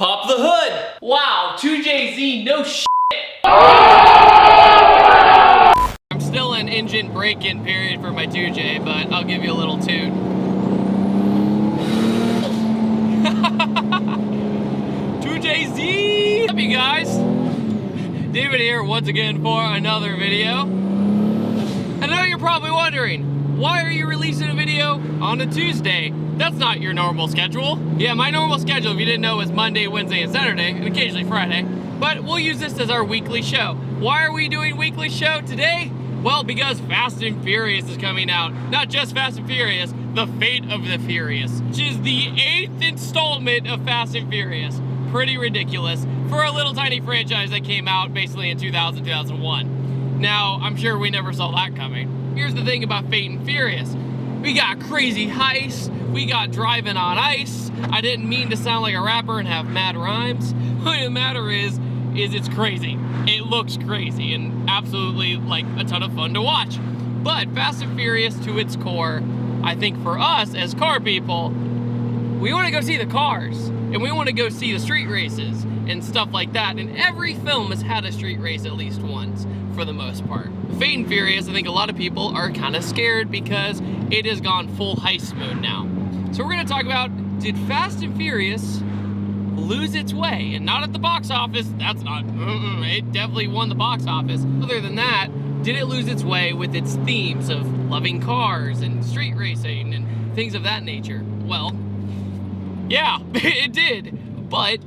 Pop the hood! Wow, 2JZ, no shit! I'm still in engine break-in period for my 2J, but I'll give you a little toot. 2JZ! What's up, you guys? David here once again for another video. I know you're probably wondering, why are you releasing a video on a Tuesday? That's not your normal schedule. Yeah, my normal schedule, if you didn't know, is Monday, Wednesday, and Saturday, and occasionally Friday. But we'll use this as our weekly show. Why are we doing weekly show today? Well, because Fast and Furious is coming out. Not just Fast and Furious, The Fate of the Furious, which is the 8th installment of Fast and Furious. Pretty ridiculous for a little tiny franchise that came out basically in 2000, 2001. Now, I'm sure we never saw that coming. Here's the thing about Fate and Furious. We got crazy heists, we got driving on ice. I didn't mean to sound like a rapper and have mad rhymes. What the matter is it's crazy. It looks crazy and absolutely like a ton of fun to watch. But Fast and Furious to its core, I think for us as car people, we want to go see the cars and we want to go see the street races and stuff like that. And every film has had a street race at least once for the most part. Fate and Furious, I think a lot of people are kind of scared because it has gone full heist mode now. So we're going to talk about, did Fast and Furious lose its way? And not at the box office, that's not, it definitely won the box office. Other than that, did it lose its way with its themes of loving cars and street racing and things of that nature? Well, yeah, it did. But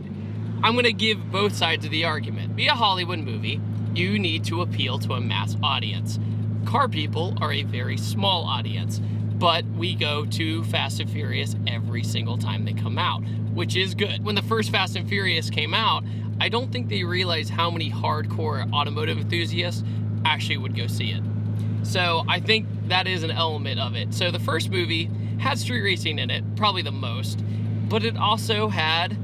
I'm going to give both sides of the argument. Be a Hollywood movie, you need to appeal to a mass audience. Car people are a very small audience, but we go to Fast and Furious every single time they come out, which is good. When the first Fast and Furious came out, I don't think they realized how many hardcore automotive enthusiasts actually would go see it. So I think that is an element of it. So the first movie had street racing in it, probably the most, but it also had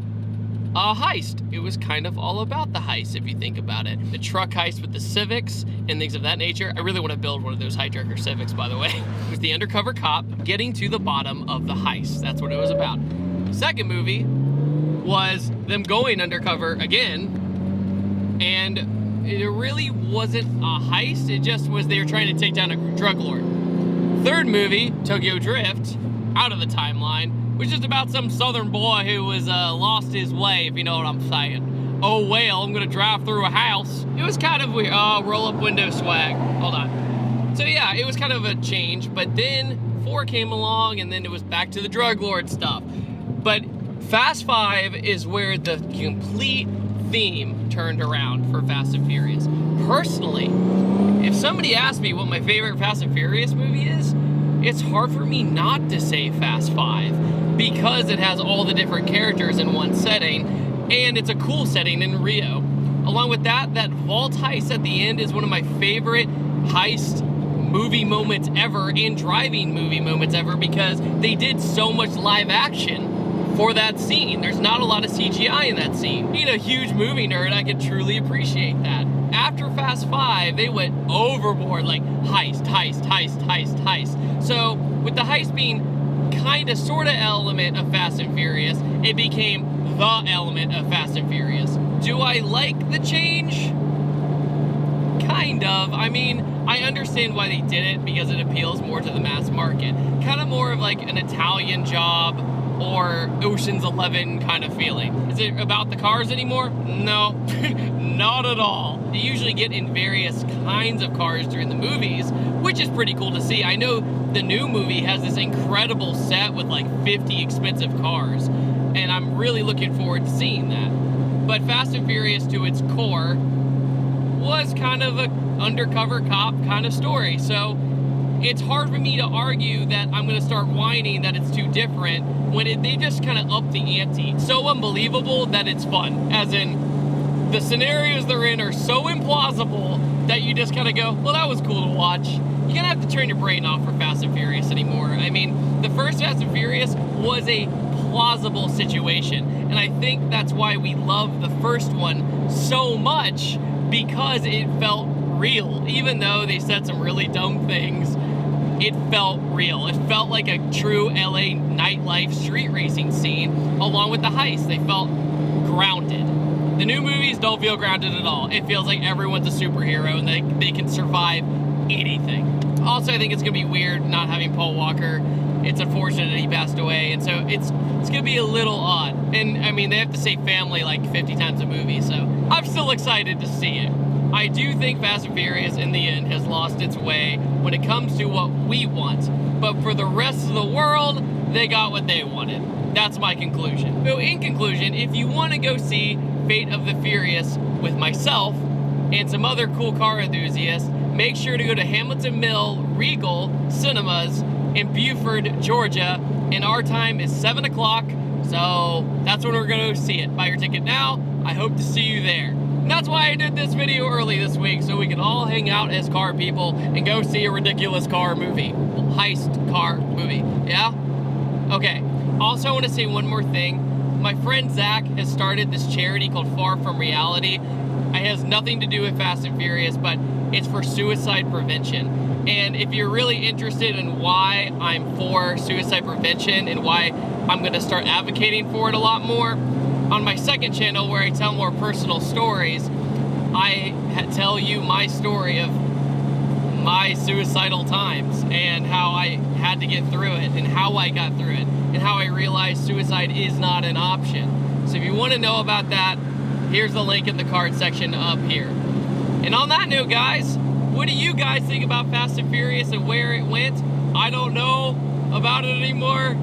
a heist. It was kind of all about the heist if you think about it. The truck heist with the Civics and things of that nature. I really want to build one of those hijacker Civics, by the way. It was the undercover cop getting to the bottom of the heist. That's what it was about. Second movie was them going undercover again, and it really wasn't a heist. It just was they were trying to take down a drug lord. Third movie, Tokyo Drift, out of the timeline, was just about some southern boy who was lost his way, if you know what I'm saying. Oh well, I'm gonna drive through a house. It was kind of weird. Oh, roll up window swag. Hold on. So yeah, it was kind of a change, but then 4 came along and then it was back to the drug lord stuff. But Fast 5 is where the complete theme turned around for Fast and Furious. Personally, if somebody asked me what my favorite Fast and Furious movie is, it's hard for me not to say Fast 5 because it has all the different characters in one setting and it's a cool setting in Rio. Along with that, that vault heist at the end is one of my favorite heist movie moments ever and driving movie moments ever because they did so much live action for that scene. There's not a lot of CGI in that scene. Being a huge movie nerd, I could truly appreciate that. After Fast 5, they went overboard, like heist, heist, heist, heist, heist. So with the heist being kind of sort of element of Fast and Furious, it became the element of Fast and Furious. Do I like the change? Kind of. I mean, I understand why they did it because it appeals more to the mass market. Kind of more of like an Italian Job or Ocean's 11 kind of feeling. Is it about the cars anymore? No, not at all. They usually get in various kinds of cars during the movies, which is pretty cool to see. I know the new movie has this incredible set with like 50 expensive cars, and I'm really looking forward to seeing that. But Fast and Furious to its core was kind of an undercover cop kind of story. So it's hard for me to argue that I'm going to start whining that it's too different when they just kind of up the ante. So unbelievable that it's fun. As in, the scenarios they're in are so implausible that you just kind of go, well, that was cool to watch. You're going to have to turn your brain off for Fast and Furious anymore. I mean, the first Fast and Furious was a plausible situation. And I think that's why we love the first one so much, because it felt real. Even though they said some really dumb things, it felt real. It felt like a true LA nightlife street racing scene along with the heist. They felt grounded. grounded. The new movies don't feel grounded at all. It feels like everyone's a superhero and they can survive anything. Also, I think it's gonna be weird not having Paul Walker. It's unfortunate that he passed away, and so it's gonna be a little odd. And I mean, they have to say family like 50 times a movie, so I'm still excited to see it. I do think Fast and Furious in the end has lost its way when it comes to what we want. But for the rest of the world, they got what they wanted. That's my conclusion. So in conclusion, if you want to go see Fate of the Furious with myself and some other cool car enthusiasts, make sure to go to Hamilton Mill Regal Cinemas in Buford, Georgia, and our time is 7 o'clock, so that's when we're gonna see it. Buy your ticket now. I hope to see you there. And that's why I did this video early this week, so we can all hang out as car people and go see a ridiculous car movie. Heist car movie, yeah? Okay, also I want to say one more thing. My friend Zach has started this charity called Far From Reality. It has nothing to do with Fast and Furious, but it's for suicide prevention. And if you're really interested in why I'm for suicide prevention and why I'm gonna start advocating for it a lot more, on my second channel where I tell more personal stories, I tell you my story of my suicidal times and how I had to get through it and how I got through it and how I realized suicide is not an option. So if you want to know about that, here's the link in the card section up here. And on that note, guys, what do you guys think about Fast and Furious and where it went? I don't know about it anymore.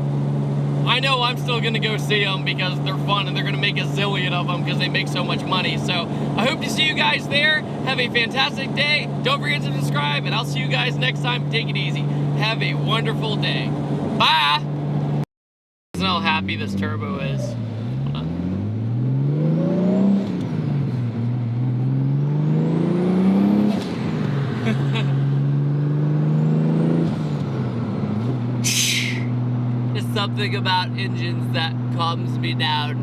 I know I'm still gonna go see them because they're fun and they're gonna make a zillion of them because they make so much money. So I hope to see you guys there. Have a fantastic day. Don't forget to subscribe, and I'll see you guys next time. Take it easy. Have a wonderful day. Bye. Isn't how happy this turbo is. Hold on. Something about engines that calms me down.